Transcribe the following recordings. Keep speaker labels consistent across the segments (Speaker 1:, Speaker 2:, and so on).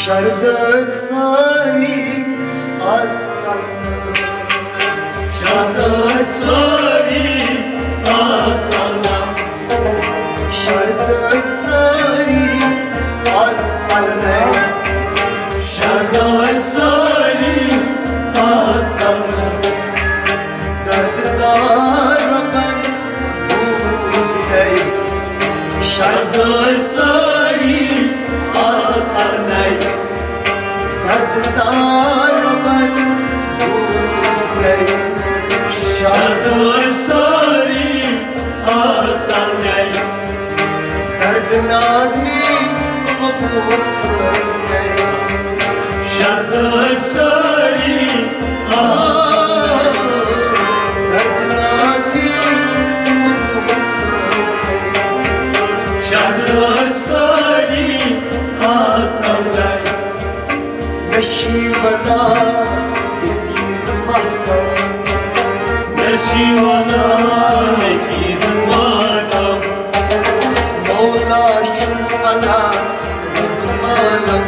Speaker 1: شردت ساری از سلم
Speaker 2: شردت ساری از سلم
Speaker 1: شردت ساری از سلم
Speaker 2: شردت ساری از سلم
Speaker 1: درد سار من بوسیدی شردت ساری از سلم درد سار من بوسیدی
Speaker 2: شردت ساری از سلم
Speaker 1: درد نادمی قبول کنی
Speaker 2: شردت ساری از
Speaker 1: درد نادمی قبول کنی
Speaker 2: شردت ساری از سلم
Speaker 1: مشی ولا تدیر محبا
Speaker 2: مشي ولا أكيد معك
Speaker 1: مولا شو على العالم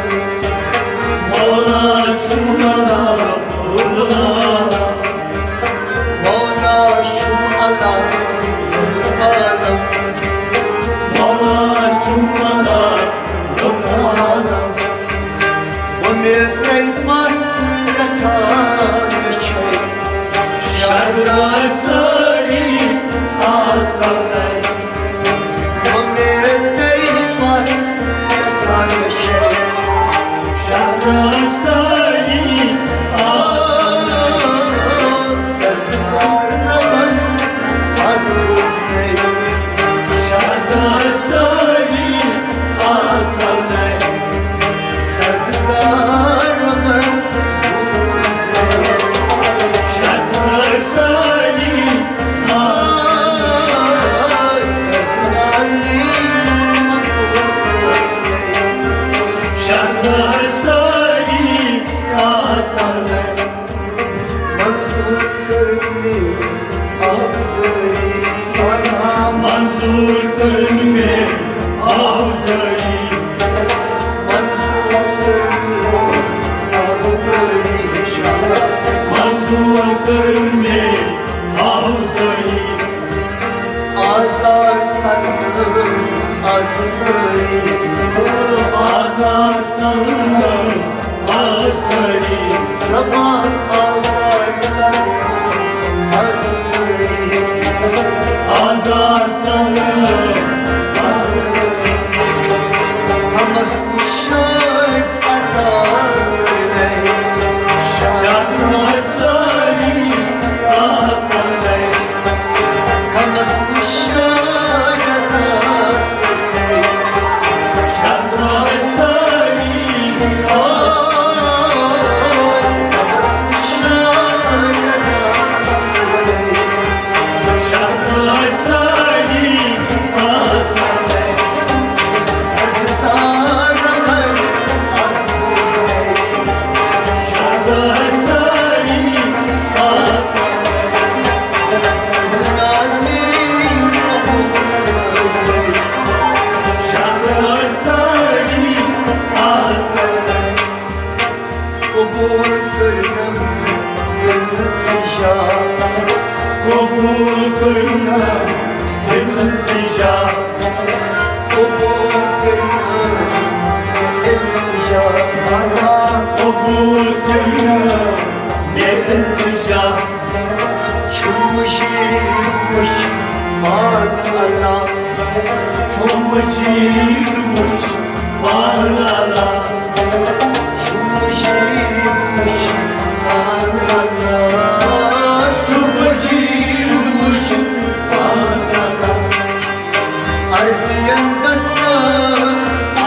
Speaker 2: مولا شمال رب العالم
Speaker 1: مولا شو على العالم
Speaker 2: مولا شمال رب العالم
Speaker 1: ومن نعمت ستار بشي
Speaker 2: شردت ساری از سلم
Speaker 1: ومن نعمت ستار بشي
Speaker 2: شردت ساری
Speaker 1: درد سار من از روزنی
Speaker 2: شردت ساری از سلم
Speaker 1: درد سار من روزنی
Speaker 2: شردت ساری شردت ساری از سلم
Speaker 1: منصور کرمی آبزاری
Speaker 2: منظور کرمی آبزاری
Speaker 1: منصور کرمی آبزاری
Speaker 2: منظور کرمی آبزاری
Speaker 1: آزار سلم آسری
Speaker 2: آزاد سلم آسری
Speaker 1: ربان آزار سلم آسری
Speaker 2: آزاد سلم آسری
Speaker 1: همس مشاهد ادار نی
Speaker 2: شردت ساری از سلم
Speaker 1: همس مشاهد ادار نی
Speaker 2: شردت ساری
Speaker 1: همس مشاهد ادار نی
Speaker 2: شردت ساری از سلم
Speaker 1: درد سار من از روزنی
Speaker 2: شردت ساری از
Speaker 1: درد نادمی قبول کنی
Speaker 2: شردت ساری از سلم
Speaker 1: قبول کنم التجا
Speaker 2: قبول کنم التجا
Speaker 1: قبول کنم التجا
Speaker 2: قبول کنم التجا
Speaker 1: چون شیر مش مان الله
Speaker 2: چون بچیر مش بالا
Speaker 1: چون شیر مش مان الله
Speaker 2: چون بچیر مش بالا
Speaker 1: ارزیم دستم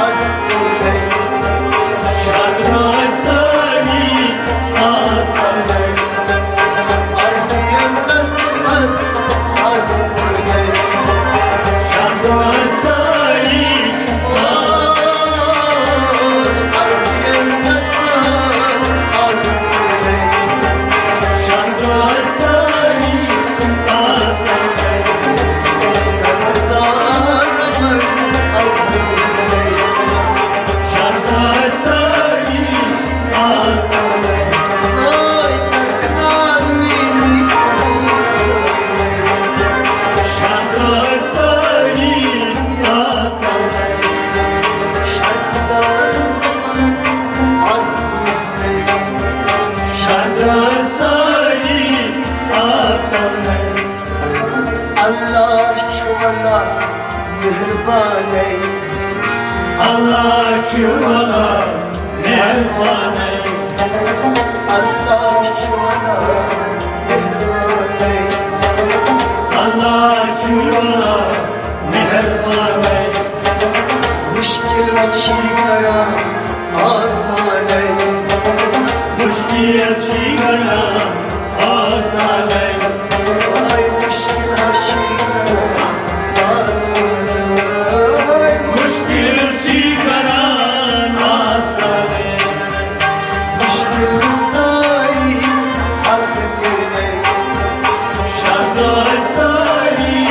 Speaker 1: از دوله
Speaker 2: شردت ساری از سلم
Speaker 1: ارزیم دستم از دوله
Speaker 2: شردت ساری şuvala mehrbane
Speaker 1: Allah şuvala mehrbane
Speaker 2: Allah şuvala mehrbane
Speaker 1: Müşkil çigara asane
Speaker 2: Müşkil çigara asane
Speaker 1: Ay müşkil çigara asane
Speaker 2: Müşkil çigara asane
Speaker 1: Müşkil sari artık görmek
Speaker 2: Şardat sari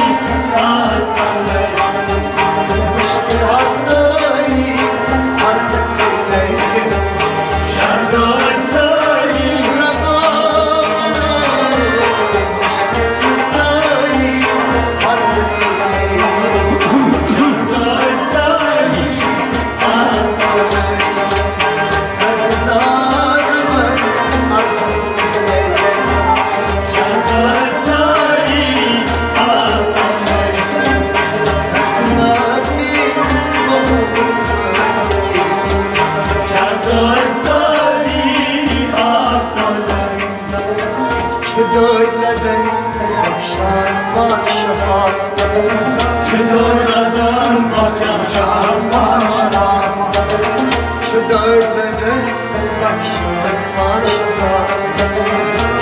Speaker 2: asane
Speaker 1: Müşkil hastayı artık görmek
Speaker 2: Şardat sari
Speaker 1: Müşkil sari artık görmek
Speaker 2: Şardat sari
Speaker 1: Kızarımın azmine
Speaker 2: Şardat sari asane
Speaker 1: Kınaat bir
Speaker 2: Şardat sari asane
Speaker 1: Şu dörtlerden akşam başa
Speaker 2: Çıdırladan bakacağım başına
Speaker 1: Şu dörtlerden akşam başa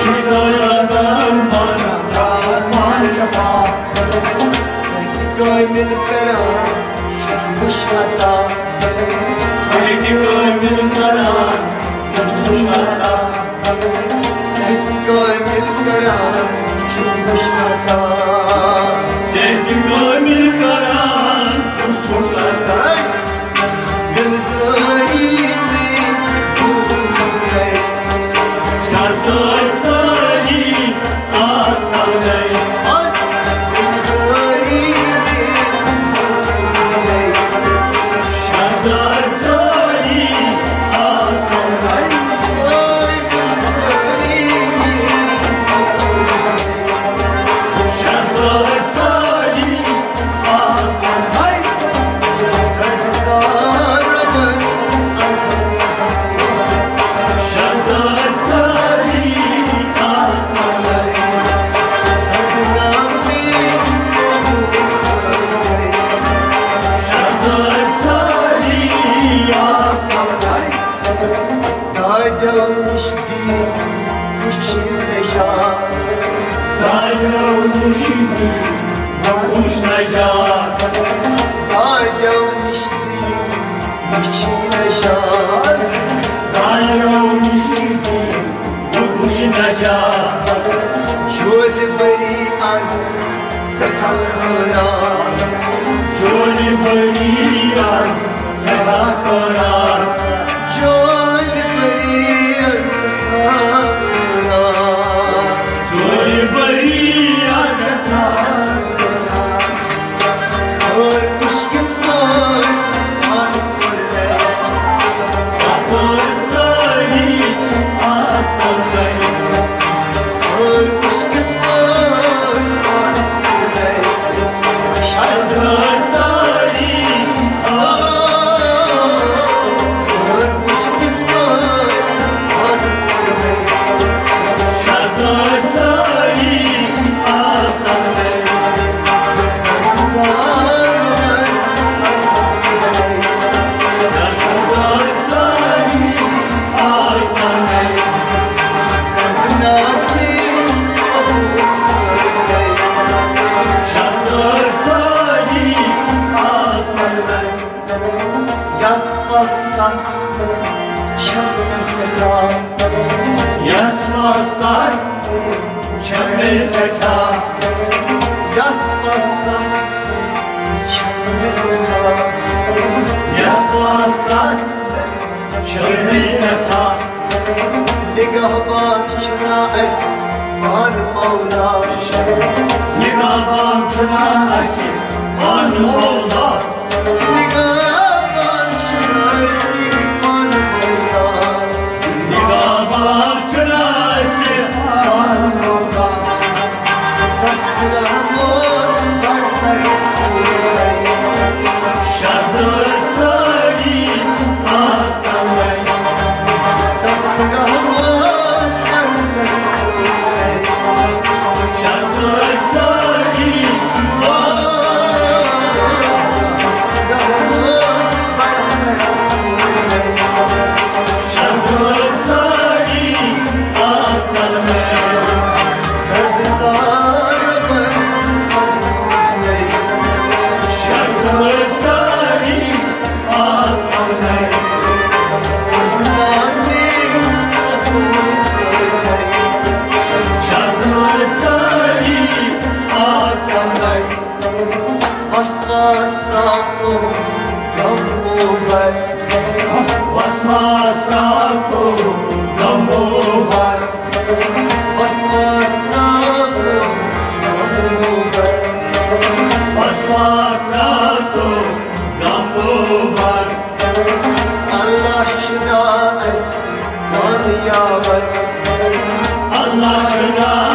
Speaker 2: Çıdırladan bakacağım başına
Speaker 1: Gönül kara çıkmış hata
Speaker 2: Sevdi gönlüm karan Coşmuşlarda
Speaker 1: Sevdi gönül kara çıkmış hata
Speaker 2: Sevdi gönlüm karan Coşmuşlarda
Speaker 1: Öz Gülsarimi buzde
Speaker 2: Şarkı sari atalay
Speaker 1: Az Gülsarimi buzde
Speaker 2: Şarkı sari atalay
Speaker 1: Ay Gülsarimi buzde
Speaker 2: Şarkı sari atalay
Speaker 1: Kırgızlarımın
Speaker 2: Şarkı sari atalay
Speaker 1: Kadınlar bir
Speaker 2: Şarkı sari atalay
Speaker 1: Dağılmıştı kuşinde şah
Speaker 2: Dayanmıştı Kuşnacak
Speaker 1: Dağılmıştı içine şah
Speaker 2: Dayanmıştı Kuşnacak
Speaker 1: Çöl beri az saçaklara
Speaker 2: Joli Barias Seva Karar
Speaker 1: Çöl beri az saçaklara
Speaker 2: Joli Barias Seva
Speaker 1: Kormuş gitmez ankurle
Speaker 2: Kapatari Atalay
Speaker 1: Kormuş gitmez ankurle
Speaker 2: Şarkısari
Speaker 1: Kormuş gitmez ankurle
Speaker 2: Şarkısari Atalay
Speaker 1: Kızarımın azmine
Speaker 2: Şarkısari Atalay
Speaker 1: Kadınlar bir avukörle
Speaker 2: Şarkısari Atalay
Speaker 1: Yatmazsan çökmese
Speaker 2: Yatmazsak çembeseka
Speaker 1: Yatmazsan çökmese
Speaker 2: Yatmazsak çembeseka
Speaker 1: Nigah bahçına esman Mevla
Speaker 2: Nigabam çuna asim Anu olda
Speaker 1: Nigah bahçına esman Mevla
Speaker 2: Nigabam çuna asim Anu olda
Speaker 1: Dastıramur barsar اسمان یاور
Speaker 2: الله شنا